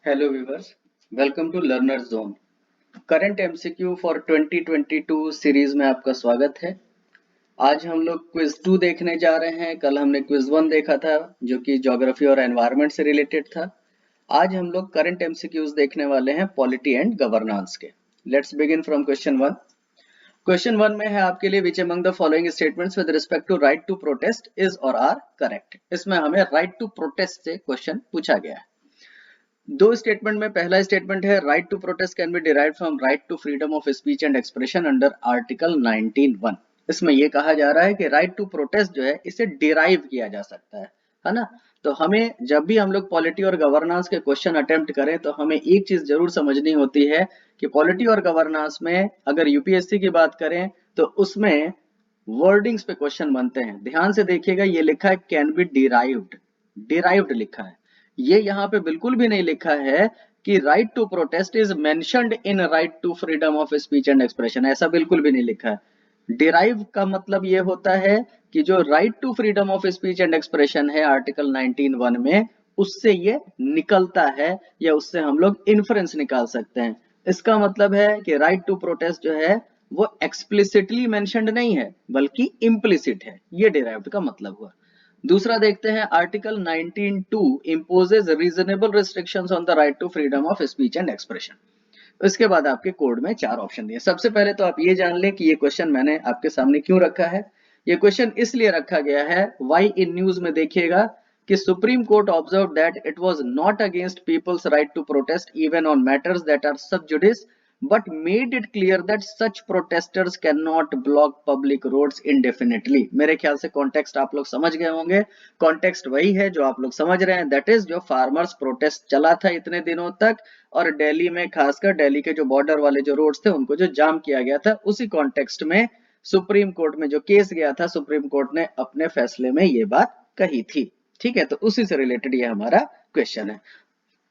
Hello viewers, welcome to Learner's Zone. Current MCQ for 2022 series में आपका स्वागत है। आज हम लोग क्विज 2 देखने जा रहे हैं। कल हमने क्विज 1 देखा था जो कि ज्योग्राफी और एनवायरनमेंट से रिलेटेड था। आज हम लोग करंट एमसीक्यूज देखने वाले हैं पॉलिटी एंड गवर्नेंस के। Let's begin from question 1। Question 1 में है आपके लिए which among the following statements with respect to right to protest is or are correct. इसमें हमें राइट टू प्रोटेस्ट से क्वेश्चन पूछा गया है। दो स्टेटमेंट में पहला स्टेटमेंट है right to protest can be derived from right to freedom of speech and expression under article 19(1)। इसमें यह कहा जा रहा है कि राइट टू प्रोटेस्ट जो है इसे डिराइव किया जा सकता है ना। तो हमें जब भी हम लोग पॉलिटी और गवर्नेंस के क्वेश्चन अटेम्प्ट करें तो हमें एक चीज जरूर समझनी होती है कि पॉलिटी और गवर्नेंस में अगर यूपीएससी की बात करें तो उसमें वर्डिंग्स पे क्वेश्चन बनते हैं। ध्यान से देखिएगा, ये लिखा है कैन बी डिराइव्ड, डिराइव्ड लिखा है। ये यहाँ पे बिल्कुल भी नहीं लिखा है कि right to protest is mentioned in right to freedom of speech and expression, ऐसा बिल्कुल भी नहीं लिखा है। डिराइव का मतलब ये होता है कि जो right to freedom of speech and expression है आर्टिकल 19(1) में, उससे ये निकलता है या उससे हम लोग इन्फ्रेंस निकाल सकते हैं। इसका मतलब है कि राइट टू प्रोटेस्ट जो है वो एक्सप्लिसिटली मेंशन्ड नहीं है बल्कि इम्प्लिसिट है। ये डिराइव्ड का मतलब हुआ। दूसरा देखते हैं article 19(2) imposes reasonable restrictions on the right to freedom of speech and expression। इसके बाद आपके कोड में 4 ऑप्शन दिए। सबसे पहले तो आप ये जान लें कि ये क्वेश्चन मैंने आपके सामने क्यों रखा है। ये क्वेश्चन इसलिए रखा गया है, वाई इन न्यूज में देखिएगा कि Supreme Court observe that it was not against people's right to protest even on matters that are sub judice but made it clear that such protesters cannot block public roads indefinitely। मेरे ख्याल से context आप लोग समझ गए होंगे। Context वही है जो आप लोग समझ रहे हैं, दैट इज जो फार्मर्स प्रोटेस्ट चला था इतने दिनों तक और दिल्ली में, खासकर दिल्ली के जो बॉर्डर वाले जो रोड्स थे उनको जो जाम किया गया था, उसी कॉन्टेक्स्ट में सुप्रीम कोर्ट में जो केस गया था, सुप्रीम कोर्ट ने अपने फैसले में ये बात कही थी। ठीक है, तो उसी से रिलेटेड ये हमारा क्वेश्चन है।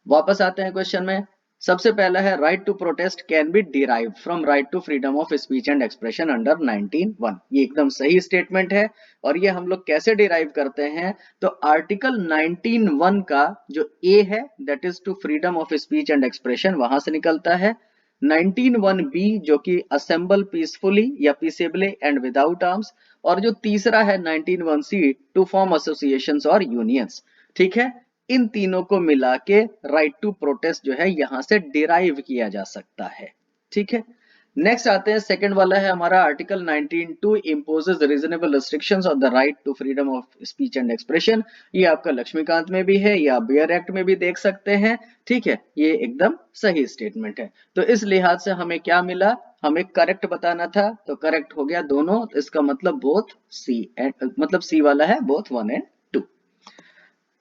वापस आते हैं क्वेश्चन में। सबसे पहला है right to protest can be derived from right to freedom of speech and expression under 19(1)। ये एकदम सही स्टेटमेंट है। और ये हम लोग कैसे डिराइव करते हैं, तो आर्टिकल 19(1) का जो ए है that is to freedom of speech and expression, वहां से निकलता है। 19(1)(b) जो कि असेंबल पीसफुली या पीसेबली एंड विदाउट आर्म्स, और जो तीसरा है 19(1)(c) टू फॉर्म एसोसिएशंस और यूनियंस। ठीक है, इन तीनों को मिला के राइट टू प्रोटेस्ट जो है यहां से डिराइव किया जा सकता है। ठीक है, नेक्स्ट आते हैं, सेकंड वाला है हमारा article 19(2) imposes reasonable restrictions on the right to freedom of speech and expression. ये आपका लक्ष्मीकांत में भी है, ये आप बियर एक्ट में भी देख सकते हैं। ठीक है, ये एकदम सही स्टेटमेंट है। तो इस लिहाज से हमें क्या मिला, हमें करेक्ट बताना था, तो करेक्ट हो गया दोनों। इसका मतलब बोथ सी एंड, मतलब सी वाला है बोथ 1 एंड 2।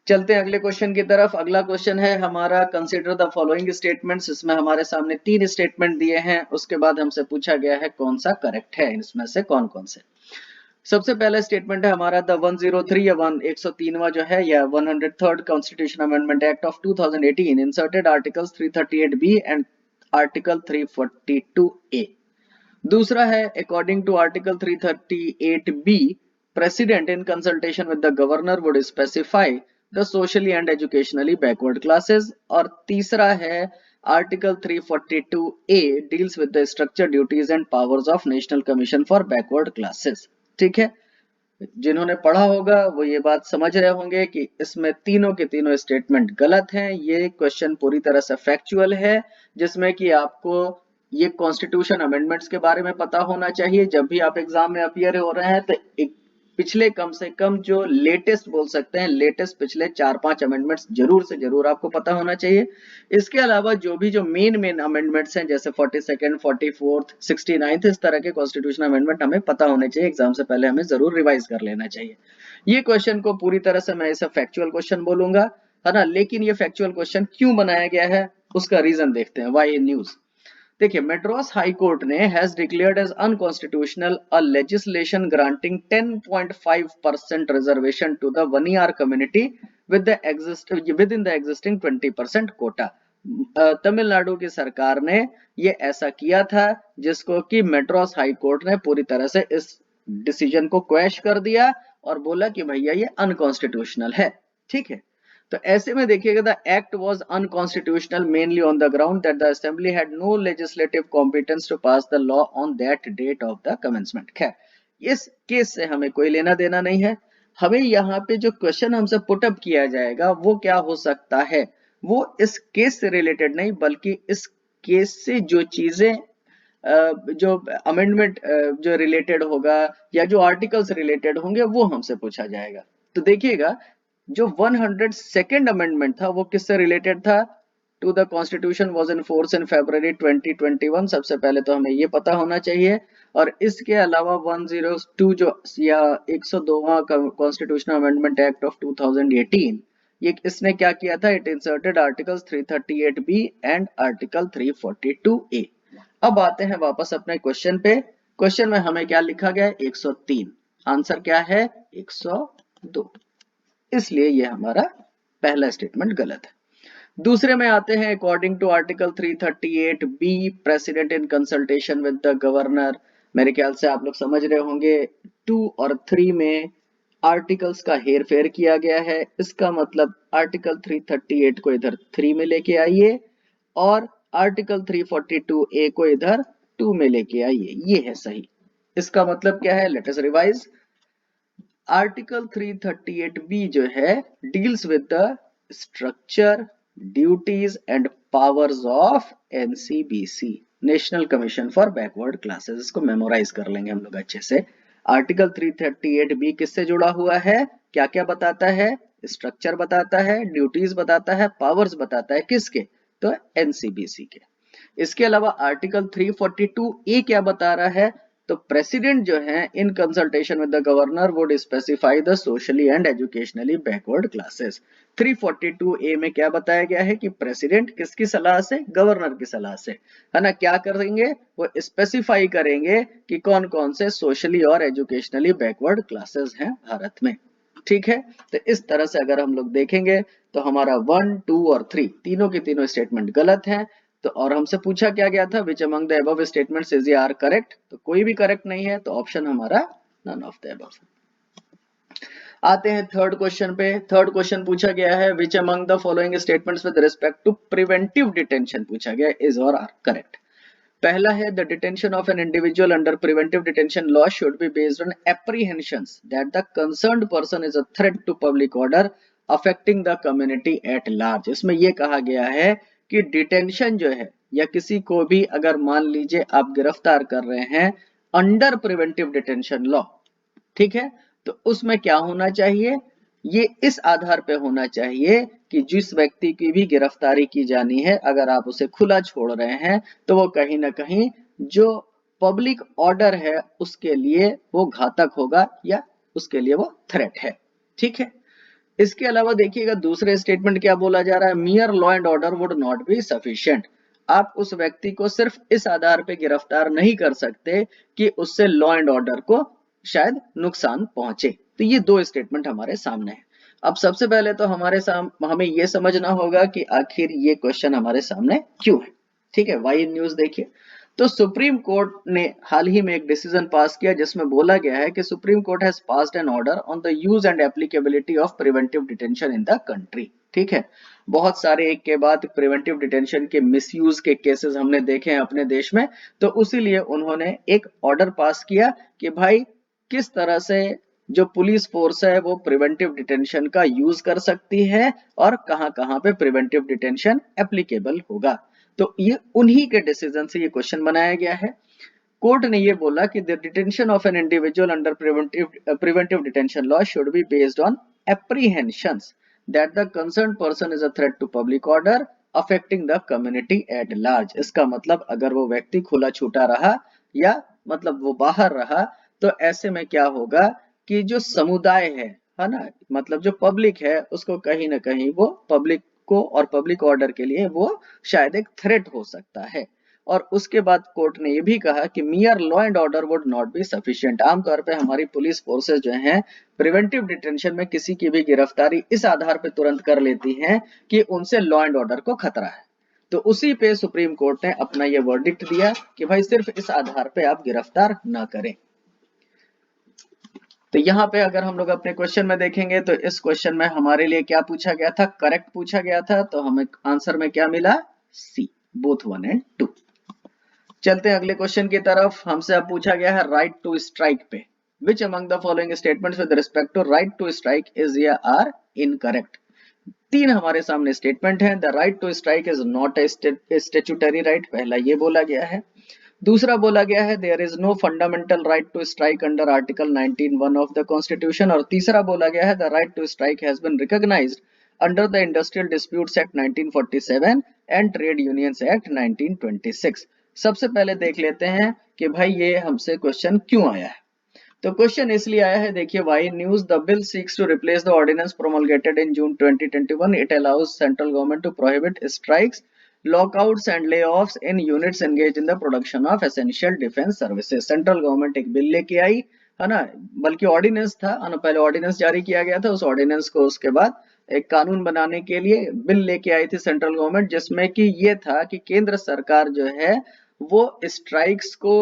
चलते हैं अगले क्वेश्चन की तरफ। अगला क्वेश्चन है हमारा कंसीडर द फॉलोइंग स्टेटमेंट्स। इसमें हमारे सामने 3 स्टेटमेंट दिए हैं, उसके बाद हमसे पूछा गया है कौन सा करेक्ट है, इसमें से कौन कौन से। सबसे पहला स्टेटमेंट है हमारा द 103 या 103वां जो है या 103rd constitution amendment act of 2018 inserted articles 338B and article 342A। दूसरा है according to article 338B president in consultation with the governor would specify the socially and educationally backward classes. और तीसरा है article 342A deals with the structure, duties and powers of national commission for backward classes. ठीक है, जिन्होंने पढ़ा होगा वो ये बात समझ रहे होंगे कि इसमें तीनों के तीनों स्टेटमेंट गलत हैं। ये क्वेश्चन पूरी तरह से फैक्चुअल है, जिसमें कि आपको ये कॉन्स्टिट्यूशन अमेंडमेंट्स के बारे में पता होना चाहिए। जब भी आप एग्जाम में अपीयर हो रहे हैं तो एक पिछले कम से कम जो लेटेस्ट बोल सकते हैं, लेटेस्ट पिछले 4-5 अमेंडमेंट्स जरूर से जरूर आपको पता होना चाहिए। इसके अलावा जो भी जो मेन अमेंडमेंट्स हैं जैसे 42nd, 44th, 69th, इस तरह के कॉन्स्टिट्यूशन अमेंडमेंट हमें पता होने चाहिए। एग्जाम से पहले हमें जरूर रिवाइज कर लेना चाहिए। ये क्वेश्चन को पूरी तरह से मैं इसे फैक्चुअल क्वेश्चन बोलूंगा, है ना। लेकिन ये फैक्चुअल क्वेश्चन क्यों बनाया गया है उसका रीजन देखते हैं। वाई न्यूज देखिए, मेड्रास हाई कोर्ट ने has declared as unconstitutional a legislation granting 10.5% reservation to the Vanniyar community within the existing 20% quota. Tamil Nadu की सरकार ने ये ऐसा किया था, जिसको कि मेड्रास हाई कोर्ट ने पूरी तरह से इस डिसीजन को क्वैश कर दिया और बोला कि भैया ये अनकॉन्स्टिट्यूशनल है। ठीक है, तो ऐसे में देखिएगा the act was unconstitutional mainly on the ground that the assembly had no legislative competence to pass the law on that date of the commencement. खैर इस केस से हमें कोई लेना देना नहीं है। हमें यहाँ पे जो क्वेश्चन हमसे पुटअप किया जाएगा वो क्या हो सकता है, वो इस केस से रिलेटेड नहीं बल्कि इस केस से जो चीजें जो अमेंडमेंट जो रिलेटेड होगा या जो आर्टिकल्स रिलेटेड होंगे वो हमसे पूछा जाएगा। तो देखिएगा जो 102nd अमेंडमेंट था वो किससे रिलेटेड था, to the constitution was in force in February 2021। सबसे पहले तो हमें ये पता होना चाहिए। और इसके अलावा 102 जो या 102वां कॉन्स्टिट्यूशनल अमेंडमेंट एक्ट ऑफ 2018, ये इसने क्या किया था, it inserted articles 338B and article 342A। अब आते हैं वापस अपने क्वेश्चन पे। क्वेश्चन में हमें क्या लिखा गया है, 103। आंसर क्या है, 102। इसलिए ये हमारा पहला स्टेटमेंट गलत है। दूसरे में आते हैं, according to article 338B president in consultation with the governor. मेरे ख्याल से आप लोग समझ रहे होंगे 2 और 3 में आर्टिकल्स का हेर फेर किया गया है। इसका मतलब आर्टिकल 338 को इधर 3 में लेके आइए और आर्टिकल 342A को इधर 2 में लेके आइए, ये है सही। इसका मतलब क्या है, let us revise. Article 338B जो है deals with the structure, duties and powers of NCBC, national commission for backward classes. इसको मेमोराइज कर लेंगे हम लोग अच्छे से। आर्टिकल 338B किससे जुड़ा हुआ है, क्या क्या बताता है, स्ट्रक्चर बताता है, ड्यूटीज बताता है, पावर्स बताता है, किसके, तो NCBC के। इसके अलावा आर्टिकल 342A क्या बता रहा है, तो प्रेसिडेंट जो है इन consultation with the governor would specify the socially and educationally backward classes. 342A में क्या बताया गया है कि प्रेसिडेंट किसकी सलाह से, गवर्नर की सलाह से, है ना, क्या करेंगे, वो स्पेसिफाई करेंगे कि कौन कौन से सोशली और एजुकेशनली बैकवर्ड क्लासेस हैं भारत में। ठीक है, तो इस तरह से अगर हम लोग देखेंगे तो हमारा 1, 2 और 3 तीनों के तीनों स्टेटमेंट गलत हैं। तो और हमसे पूछा क्या गया था, which among the above statements is are correct, तो कोई भी करेक्ट नहीं है, तो ऑप्शन हमारा नन ऑफ द अबव। आते हैं थर्ड क्वेश्चन पे। थर्ड क्वेश्चन पूछा गया है, which among the following statements with respect to preventive detention पूछा गया, इज और आर करेक्ट। पहला है, the detention of an individual under preventive detention law should be based on apprehensions that the concerned person is a threat to public order affecting the community at large. इसमें यह कहा गया है कि detention जो है या किसी को भी अगर मान लीजिए आप गिरफ्तार कर रहे हैं अंडर प्रिवेंटिव डिटेंशन लॉ, ठीक है, तो उसमें क्या होना चाहिए, ये इस आधार पे होना चाहिए कि जिस व्यक्ति की भी गिरफ्तारी की जानी है अगर आप उसे खुला छोड़ रहे हैं तो वो कहीं ना कहीं जो पब्लिक ऑर्डर है उसके लिए वो घातक होगा या उसके लिए वो थ्रेट है। ठीक है, इसके अलावा देखिएगा दूसरे स्टेटमेंट क्या बोला जा रहा है, मियर law and order would not be sufficient. आप उस व्यक्ति को सिर्फ इस आधार पे गिरफ्तार नहीं कर सकते कि उससे लॉ एंड ऑर्डर को शायद नुकसान पहुंचे। तो ये दो स्टेटमेंट हमारे सामने है। अब सबसे पहले तो हमें ये समझना होगा कि आखिर ये क्वेश्चन हमारे सामने क्यों है। ठीक है, वाई न्यूज देखिए। तो सुप्रीम कोर्ट ने हाल ही में एक डिसीजन पास किया जिसमें बोला गया है कि Supreme Court has passed an order on the use and applicability of preventive detention in the country. ठीक है, बहुत सारे एक के बाद प्रिवेंटिव डिटेंशन के मिसयूज के केसेस हमने देखे हैं अपने देश में, तो उसीलिए उन्होंने एक ऑर्डर पास किया कि भाई किस तरह से जो पुलिस फोर्स है वो प्रिवेंटिव डिटेंशन का यूज कर सकती है और कहां-कहां पे प्रिवेंटिव डिटेंशन एप्लीकेबल होगा। तो ये उन्हीं के डिसीजन से ये क्वेश्चन बनाया गया है। कोर्ट ने ये बोला कि the detention of an individual under preventive detention law should be based on apprehensions that the concerned person is a threat to public order affecting the community at large. इसका मतलब अगर वो व्यक्ति खुला छूटा रहा या मतलब वो बाहर रहा तो ऐसे में क्या होगा कि जो समुदाय है ना, मतलब जो पब्लिक है उसको कहीं ना कहीं वो पब्लिक को और पब्लिक ऑर्डर के लिए वो शायद एक थ्रेट हो सकता है। और उसके बाद कोर्ट ने ये भी कहा कि मियर law and order would not be sufficient. आमतौर पे हमारी पुलिस फोर्सेस जो हैं प्रिवेंटिव डिटेंशन में किसी की भी गिरफ्तारी इस आधार पे तुरंत कर लेती हैं कि उनसे लॉ एंड ऑर्डर को खतरा है। तो उसी पे सुप्रीम कोर्ट ने अपना ये वर्डिक्ट दिया कि भाई सिर्फ इस आधार पे आप गिरफ्तार ना करें। तो यहाँ पे अगर हम लोग अपने क्वेश्चन में देखेंगे तो इस क्वेश्चन में हमारे लिए क्या पूछा गया था, करेक्ट पूछा गया था, तो हमें आंसर में क्या मिला, सी, बोथ 1 and 2। चलते हैं अगले क्वेश्चन की तरफ। हमसे अब पूछा गया है राइट टू स्ट्राइक पे, which among the following statements with respect to right to strike is या आर इनकरेक्ट। तीन हमारे सामने स्टेटमेंट है। The right to strike is not a statutory right, पहला ये बोला गया है। दूसरा बोला गया है there is no fundamental right to strike under article 19(1) of the constitution, और तीसरा बोला गया है the right to strike has been recognised under the industrial disputes act 1947 and trade unions act 1926। सबसे पहले देख लेते हैं कि भाई ये हमसे क्वेश्चन क्यों आया है। तो क्वेश्चन इसलिए आया है, देखिए why news, the bill seeks to replace the ordinance promulgated in June 2021। It allows central government to prohibit strikes, lockouts and layoffs in units engaged in the production of essential defence services. Central government एक bill लेके आई है ना, बल्कि ordinance था है ना, पहले ऑर्डिनेंस जारी किया गया था, उस ऑर्डिनेंस को उसके बाद एक कानून बनाने के लिए बिल लेके आई थी सेंट्रल गवर्नमेंट, जिसमें कि ये था कि केंद्र सरकार जो है वो स्ट्राइक्स को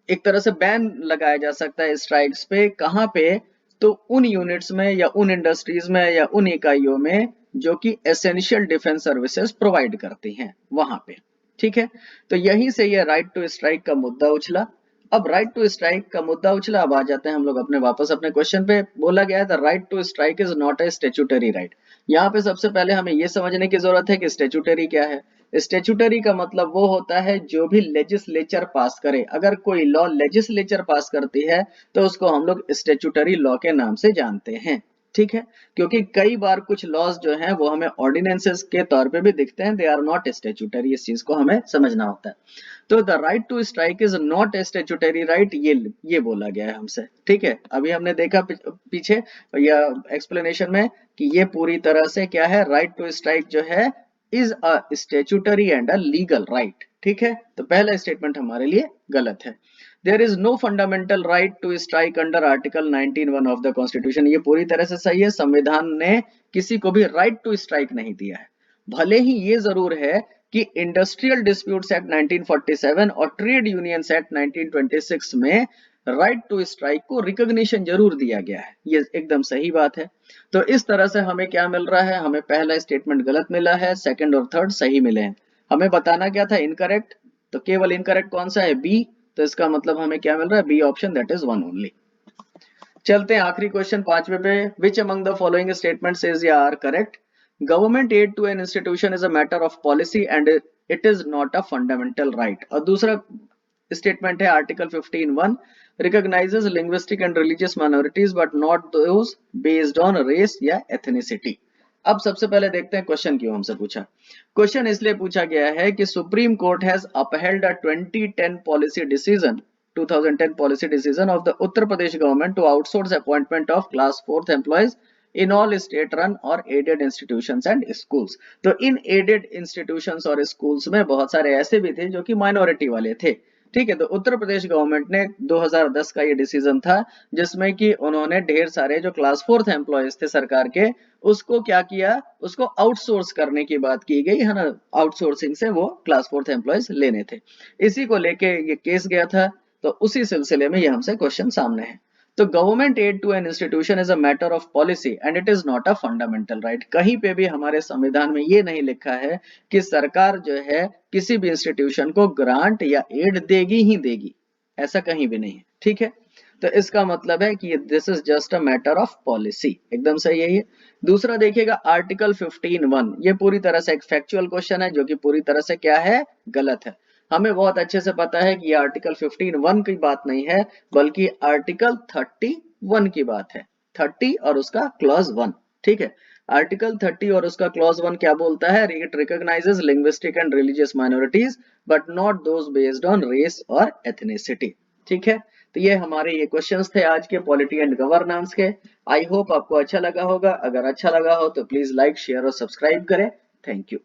एक तरह से बैन लगाया जा सकता है स्ट्राइक्स पे। कहां पे, तो उन यूनिट्स में या उन इंडस्ट्रीज में या उन इकाइयों में जो कि एसेंशियल डिफेंस सर्विसेज प्रोवाइड करती हैं वहां पे। ठीक है, तो यहीं से ये राइट टू स्ट्राइक का मुद्दा उछला। अब राइट टू स्ट्राइक का मुद्दा उछला, अब आ जाते हैं हम लोग अपने वापस अपने क्वेश्चन पे। बोला गया है the right to strike is not a statutory right. यहाँ पे सबसे पहले हमें ये समझने की जरूरत है कि स्टेचुटरी क्या है। स्टेचुटरी का मतलब वो होता है जो भी लेजिस्लेचर पास करे। अगर कोई लॉ लेजिस्लेचर पास करती है तो उसको हम लोग स्टेचुटरी लॉ के नाम से जानते हैं। ठीक है, क्योंकि कई बार कुछ लॉज जो हैं वो हमें ऑर्डिनेंसेस के तौर पे भी दिखते हैं, दे आर नॉट स्टेचुटरी, इस चीज को हमें समझना होता है। तो the right to strike is not a statutory right, ये बोला गया है हमसे। ठीक है, अभी हमने देखा पीछे या एक्सप्लेनेशन में कि ये पूरी तरह से क्या है, राइट टू स्ट्राइक जो है is a statutory and a legal right. ठीक है, तो पहला स्टेटमेंट हमारे लिए गलत है। There is no fundamental right to strike under article 19(1) of the constitution, ये पूरी तरह से सही है। संविधान ने किसी को भी राइट टू स्ट्राइक नहीं दिया है। भले ही ये जरूर है कि इंडस्ट्रियल डिस्प्यूट्स एक्ट 1947 और ट्रेड यूनियंस एक्ट 1926 में राइट टू स्ट्राइक को रिकॉग्निशन जरूर दिया गया है, ये एकदम सही बात है। तो इस तरह से हमें क्या मिल रहा है, हमें पहला स्टेटमेंट गलत मिला है, सेकंड और थर्ड सही मिले हैं। हमें बताना क्या था, इनकरेक्ट, तो केवल इनकरेक्ट कौन सा है, बी। तो इसका मतलब हमें क्या मिल रहा है, B option, that is 1 only. चलते हैं आखिरी क्वेश्चन 5वें पे। Which among the following statements is या are correct. Government aid to an institution is a matter of policy and it is not a fundamental right. और दूसरा statement है article 15(1) recognises linguistic and religious minorities but not those based on race या ethnicity. अब सबसे पहले देखते हैं question क्यों हमसे पूछा। क्वेश्चन इसलिए पूछा गया है कि Supreme Court has upheld a 2010 policy decision 2010 policy decision of the Uttar Pradesh government to outsource appointment of class 4th employees in all state run or aided institutions and schools। तो इन aided institutions और schools में बहुत सारे ऐसे भी थे जो कि minority वाले थे। ठीक है, तो उत्तर प्रदेश गवर्नमेंट ने 2010 का ये डिसीजन था जिसमें कि उन्होंने ढेर सारे जो क्लास 4th एम्प्लॉयज थे सरकार के, उसको क्या किया, उसको आउटसोर्स करने की बात की गई है ना, आउटसोर्सिंग से वो क्लास 4th एम्प्लॉयज लेने थे। इसी को लेके ये केस गया था, तो उसी सिलसिले में ये हमसे क्वेश्चन सामने है। तो government aid to an institution is a matter of policy and it is not a fundamental right. कहीं पे भी हमारे संविधान में ये नहीं लिखा है कि सरकार जो है किसी भी इंस्टीट्यूशन को ग्रांट या एड देगी ही देगी, ऐसा कहीं भी नहीं है। ठीक है, तो इसका मतलब है कि this is just a matter of policy, एकदम सही है ये। दूसरा देखिएगा आर्टिकल 15(1), ये पूरी तरह से एक फैक्चुअल क्वेश्चन है जो कि पूरी तरह से क्या है, गलत है। हमें बहुत अच्छे से पता है कि ये आर्टिकल 15(1) की बात नहीं है, बल्कि आर्टिकल 31 की बात है। 30 और उसका क्लॉज 1। ठीक है, आर्टिकल 30 और उसका क्लॉज 1 क्या बोलता है, it recognises linguistic and religious minorities but not those based on race or ethnicity. ठीक है, तो ये हमारे ये क्वेश्चंस थे आज के पॉलिटी एंड गवर्नेंस के। आई होप आपको अच्छा लगा होगा। अगर अच्छा लगा हो तो प्लीज लाइक, शेयर और सब्सक्राइब करें। Thank you.